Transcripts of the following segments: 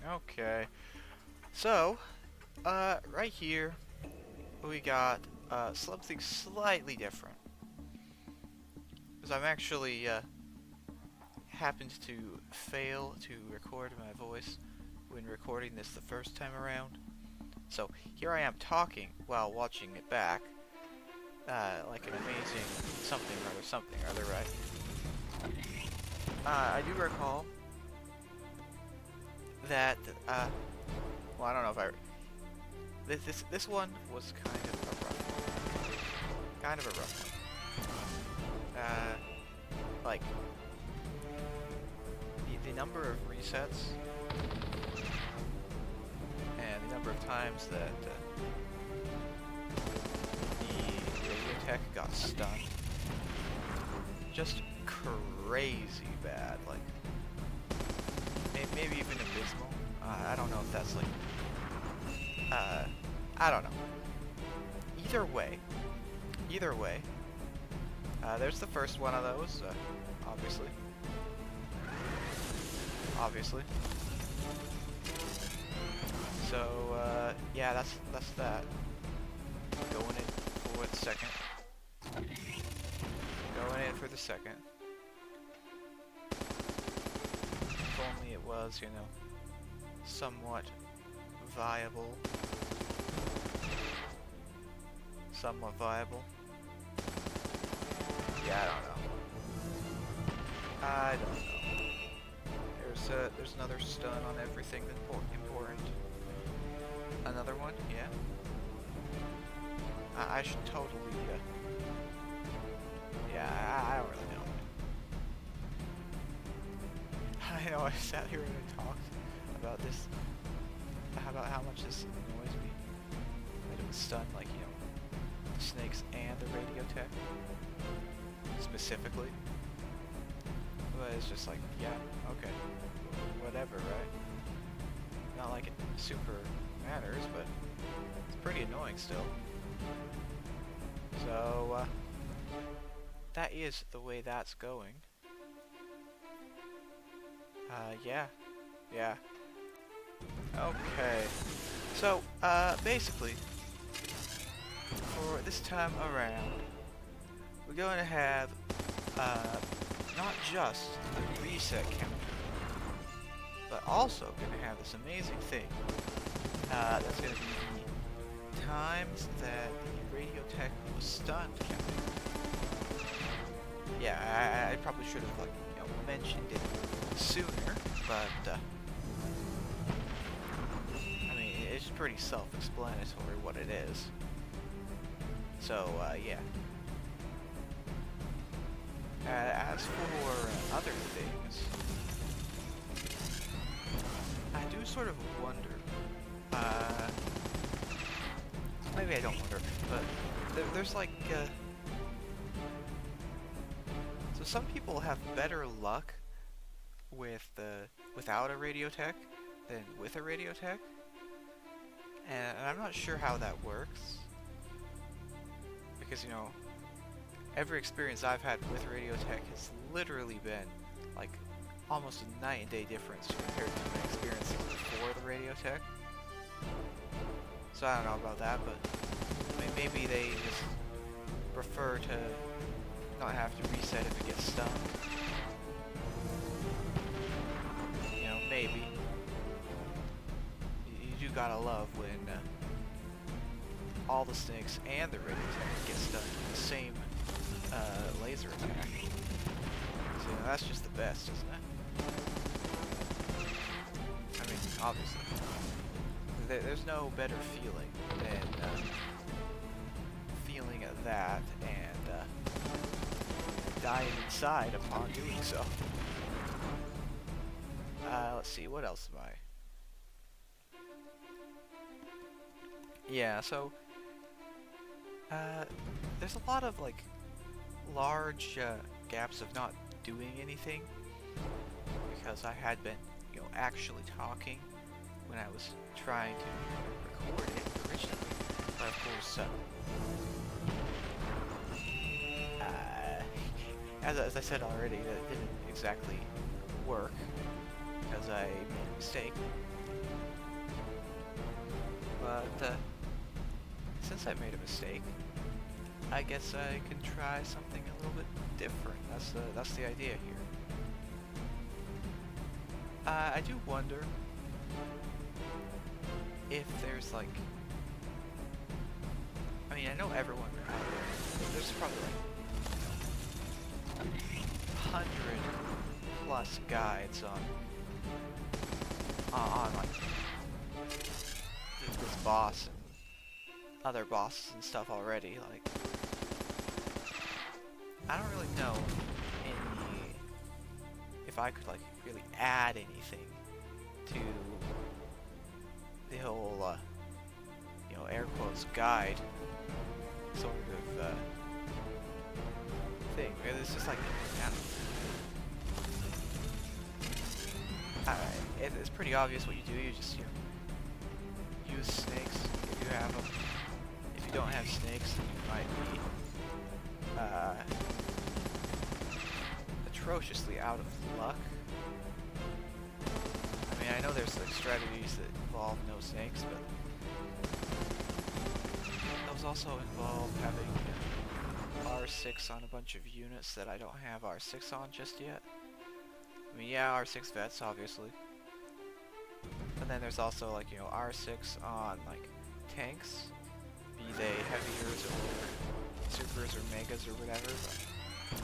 Okay. So, right here, we got, something slightly different. Because I'm actually, happened to fail to record my voice when recording this the first time around. So, here I am talking while watching it back, like an amazing something or other, right? I do recall that, well, I don't know if I... This one was kind of a rough one. Kind of a rough one. Like, the number of resets and the number of times that the radio tech got stunned, just crazy bad. Like, maybe even abysmal. I don't know if that's like, I don't know. Either way, there's the first one of those, obviously. So, yeah, that's that. Going in for the second. Going in for the second. If only it was, you know, somewhat viable. Yeah, I don't know. There's another stun on everything important. Another one? Yeah. I should totally, yeah, I don't really know. I know, I sat here and talked about this, about how much this annoys me. That it would stun, like, you know, the snakes and the radio tech. Specifically. But it's just like, yeah, okay. Whatever, right? Not like it super matters, but it's pretty annoying still. So, that is the way that's going. Yeah. Okay. So, basically, for this time around, we're going to have, not just the reset counter, but also going to have this amazing thing, that's going to be the times that the radio tech was stunned counting. Yeah, I probably should have, like, you know, mentioned it sooner, but, I mean, it's pretty self-explanatory what it is. So, yeah. As for other things, I do sort of wonder, maybe I don't wonder, but there's like, so some people have better luck with without a radio tech than with a radio tech, and I'm not sure how that works, because, you know, every experience I've had with radio tech has literally been like almost a night and day difference compared to my experiences before the radio tech. So I don't know about that, but I mean, maybe they just prefer to not have to reset if it gets stunned. You know, maybe. You do gotta love when all the snakes and the radio tech get stunned in the same laser attack. So, you know, that's just the best, isn't it? I mean, obviously. There's no better feeling than feeling that and dying inside upon doing so. Let's see, what else am I? Yeah, so there's a lot of, like, large gaps of not doing anything, because I had been, you know, actually talking when I was trying to record it originally, but of course, as I said already, that didn't exactly work, because I made a mistake, But since I made a mistake, I guess I can try something a little bit different. That's the idea here. I do wonder if there's like, I mean, I know everyone out there, there's probably like 100+ guides on like this boss and other bosses and stuff already. Like, I don't really know if I could like really add anything to the whole you know, air quotes guide sort of thing. It's just like, it's pretty obvious what you do. You just, you know, use snakes if you have them. If you don't have snakes, then you might be atrociously out of luck. I mean, I know there's like strategies that involve no snakes, but those also involve having R6 on a bunch of units that I don't have R6 on just yet. I mean, yeah, R6 vets, obviously. But then there's also, like, you know, R6 on, like, tanks, be they heaviers or supers or megas or whatever, but, you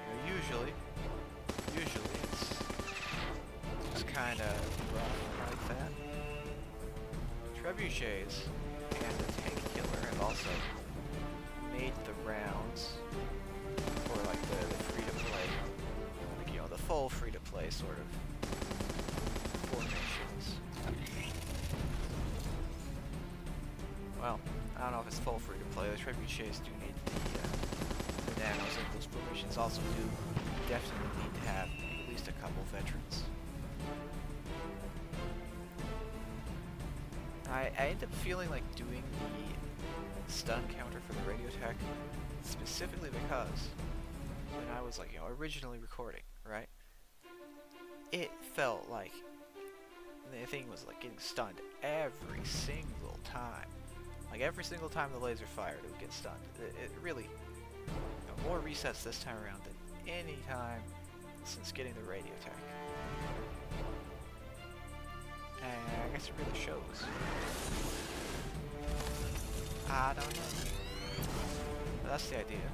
know, usually it's just kinda rough like that. Trebuchets and the tank killer have also made the rounds for, like, the free-to-play, like, you know, the full free-to-play sort of formations. Well, I don't know if it's full free-to-play. The trebuchets do need the nanos, and those formations also do definitely need to have at least a couple veterans. I end up feeling like doing the stun counter for the radio tech specifically because when I was, like, you know, originally recording, right, it felt like the thing was like getting stunned every single time. Like every single time the laser fired, it would get stunned. It really, you know, more resets this time around than any time since getting the radio tech. And I guess it really shows. I don't know. But that's the idea.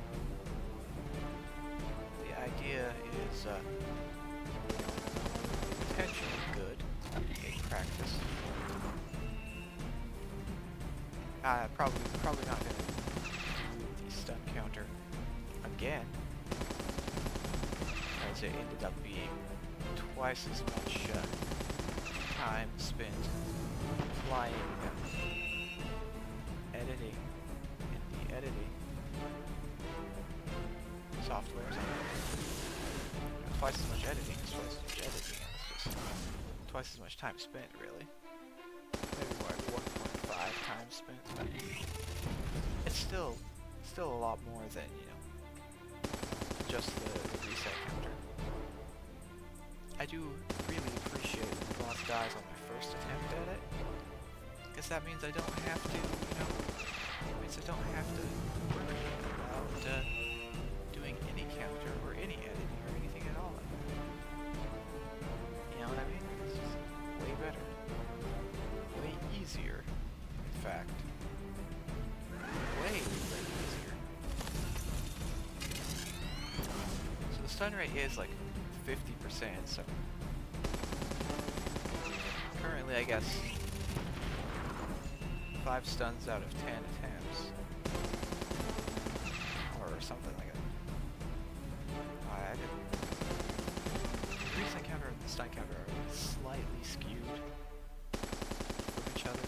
The idea is potentially good in practice. Probably not gonna do the stun counter again, as it ended up being twice as much time spent applying editing in the editing software. Twice as much editing is twice as much editing, and it's just twice as much time spent, really. Maybe more like 1.5 times spent, but it's still a lot more than, you know, just the reset counter. I do really appreciate when the boss dies on my first attempt at it, because that means I don't have to, you know, worry about doing any counter or any editing or anything at all. You know what I mean? It's just way better. Way easier, in fact. Way easier. So the stun rate is like 50%, so currently I guess 5 stuns out of 10 attempts. Or something like that. I didn't. The recent counter and the stun counter are slightly skewed from each other.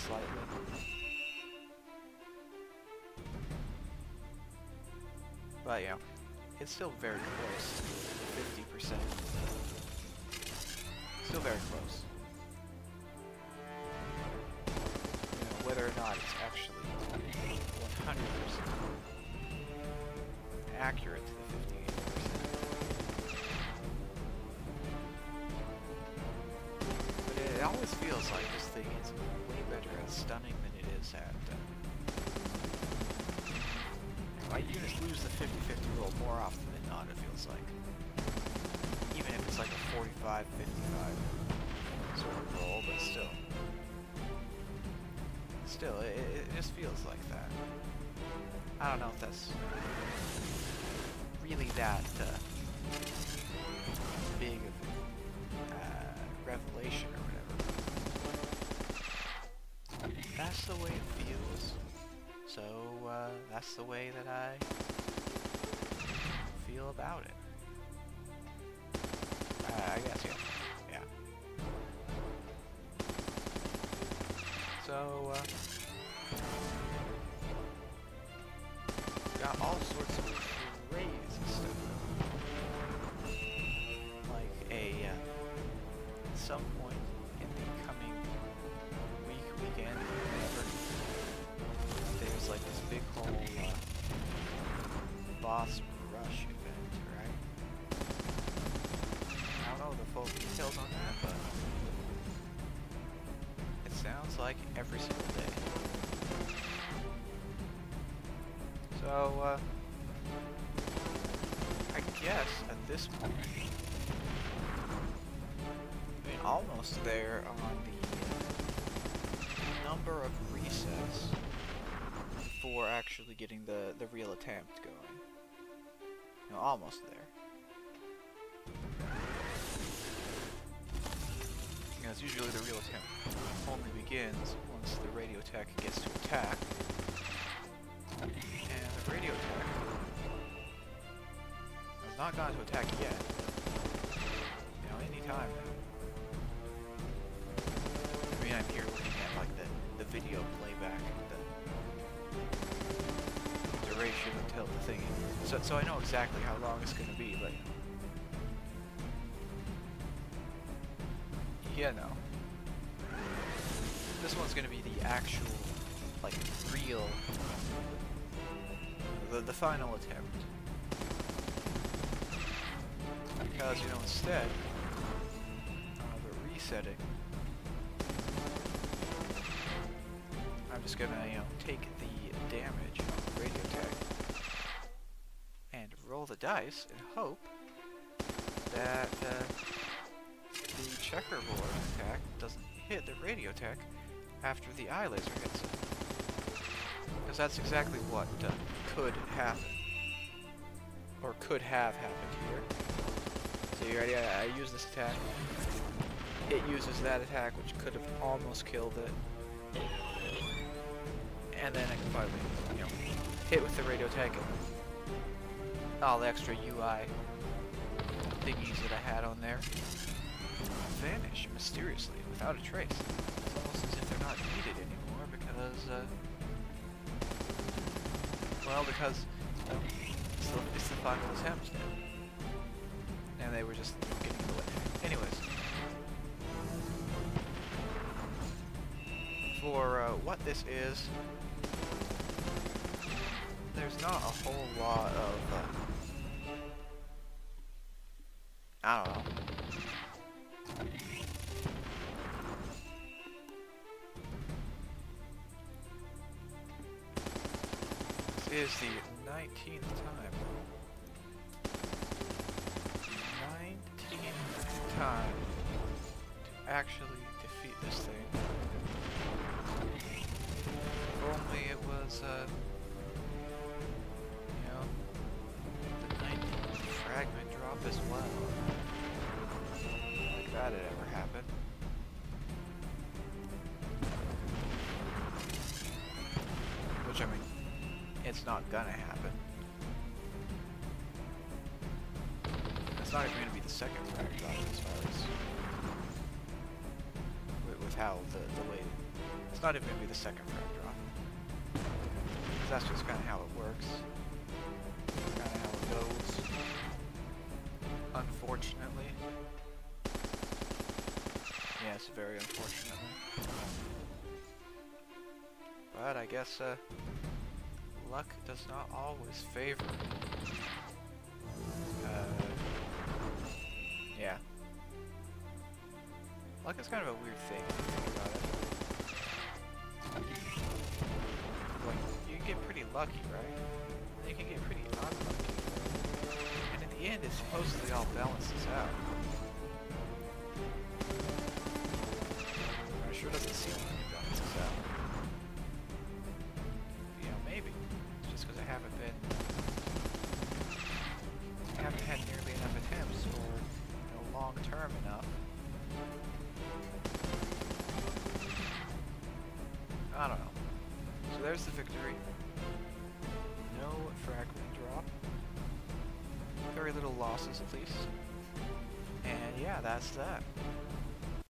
Slightly. But yeah, it's still very close to 50%. Still very close. You know, whether or not it's actually 100% accurate to the 58%. But it stunning than it is at... my units lose the 50-50 roll more often than not, it feels like. Even if it's like a 45-55 sort of roll, but still. Still, it just feels like that. I don't know if that's really that big of a revelation or whatever. That's the way it feels. So, that's the way that I feel about it. I guess, yeah. So, got all sorts of crazy stuff. Like at some point in the coming weekend, whatever, there's like this big whole boss rush event, right? I don't know the full details on that, but it sounds like every single day. So, I guess at this point, I mean, almost there on the number of resets before actually getting the real attempt going. You know, almost there. Because usually the real attempt only begins once the radio tech gets to attack. And the radio tech has not gone to attack yet. You know, any time now. I mean, I'm here looking at like the video playback, the duration until the thing. So I know exactly how long it's going to be, but yeah, no. This one's going to be the actual, like, real. The final attempt. Because, you know, instead of a resetting, I'm just gonna, you know, take the damage of the radio tag and roll the dice and hope that the checkerboard attack doesn't hit the radio tech after the eye laser hits it. Because that's exactly what could happen. Or could have happened here. So you ready? I use this attack. It uses that attack, which could have almost killed it. And then I can finally, you know, hit with the radio tech and all the extra UI thingies that I had on there vanish mysteriously without a trace. It's almost as if they're not needed anymore because, well, because you know, it's the final attempt now. And they were just getting in the way. Anyways. For what this is, there's not a whole lot of, I don't know. This is the 19th time. 19th time to actually defeat this thing. If only it was, you know, the 19th fragment drop as well. Like that had ever happened. Which, I mean, it's not gonna happen. It's not even gonna be the second frag drop as far as with how the way it's not even gonna be the second frag drop. That's just kind of how it works. Kind of how it goes. Unfortunately. Yes, very unfortunately. But I guess luck does not always favor. Yeah. Luck is kind of a weird thing if you think about it. get pretty lucky, right? You can get pretty unlucky. And in the end, it supposedly all balances out. But it sure doesn't seem like it balances out. You know, maybe. It's just because I haven't had nearly enough attempts, or, you know, long term enough. I don't know. So there's the victory. No fragment drop. Very little losses, at least. And yeah, that's that.